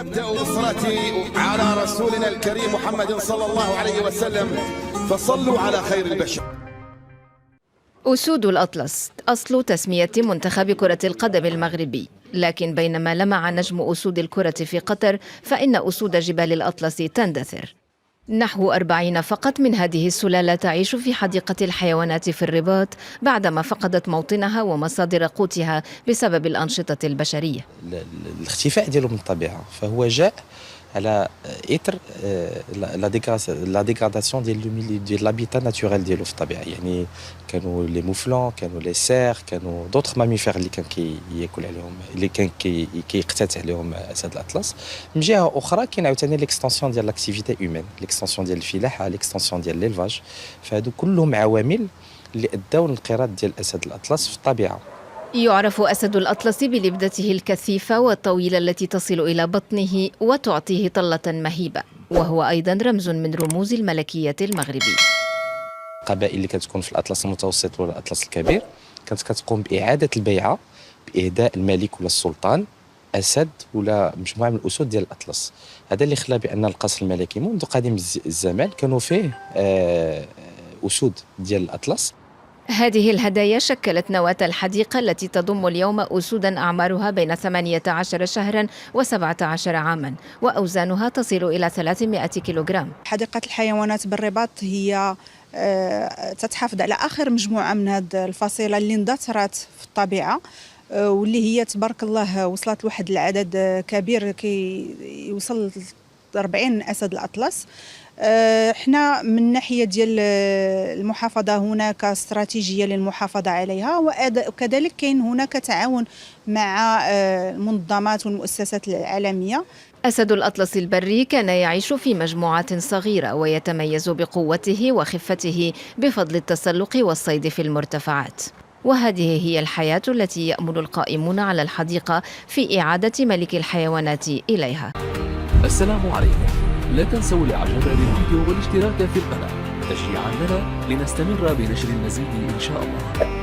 نبدأ بالصلاة على رسولنا الكريم محمد صلى الله عليه وسلم، فصلوا على خير البشر. أسود الأطلس أصل تسمية منتخب كرة القدم المغربي، لكن بينما لمع نجم أسود الكرة في قطر، فإن أسود جبال الأطلس تندثر. نحو 40 فقط من هذه السلالة تعيش في حديقة الحيوانات في الرباط بعدما فقدت موطنها ومصادر قوتها بسبب الأنشطة البشرية. الاختفاء ديالو من الطبيعة، فهو جاء على اثر لا ديغراداسيون ديال لابيتا ناتوريل ديالو في الطبيعه. يعني كانوا لي موفلون، كانوا لي سير، كانوا دوطخ ماميفير اللي كان كياكل عليهم، اللي كان كيقتات عليهم اسد الاطلس. من جهه اخرى كاين عاوتاني ليكستنسيون ديال لاكتيفيتي هيومان، ليكستنسيون ديال الفلاحه، ليكستنسيون ديال ليلفاج. فهادو كلهم عوامل اللي اداو لانقراض ديال اسد الاطلس في الطبيعه. يعرف أسد الأطلس بلبدته الكثيفة والطويلة التي تصل إلى بطنه وتعطيه طلة مهيبة، وهو أيضا رمز من رموز الملكية المغربية. القبائل اللي كتكون في الأطلس المتوسط ولا الأطلس الكبير كانت كتقوم بإعادة البيعة بإهداء الملك ولا السلطان أسد ولا مجموعة من الأسود ديال الأطلس. هذا اللي خلى بأن القصر الملكي منذ قديم الزمان كانوا فيه أسود ديال الأطلس. هذه الهدايا شكلت نواة الحديقة التي تضم اليوم أسودا أعمارها بين 18 شهرا و17 عاما، وأوزانها تصل إلى 300 كيلوغرام. حديقة الحيوانات بالرباط هي تتحافظ على آخر مجموعة من هذه الفصيلة اللي اندثرت في الطبيعة، واللي هي تبارك الله وصلت لواحد العدد كبير يوصل 40 أسد الأطلس. احنا من ناحيه ديال المحافظه هناك استراتيجيه للمحافظه عليها، وكذلك كاين هناك تعاون مع المنظمات والمؤسسات العالميه. أسد الأطلس البري كان يعيش في مجموعات صغيرة ويتميز بقوته وخفته بفضل التسلق والصيد في المرتفعات، وهذه هي الحياة التي يأمل القائمون على الحديقة في إعادة ملك الحيوانات إليها. السلام عليكم. لا تنسوا الاعجاب بالفيديو والاشتراك في القناة تشجيعا لنا لنستمر بنشر المزيد إن شاء الله.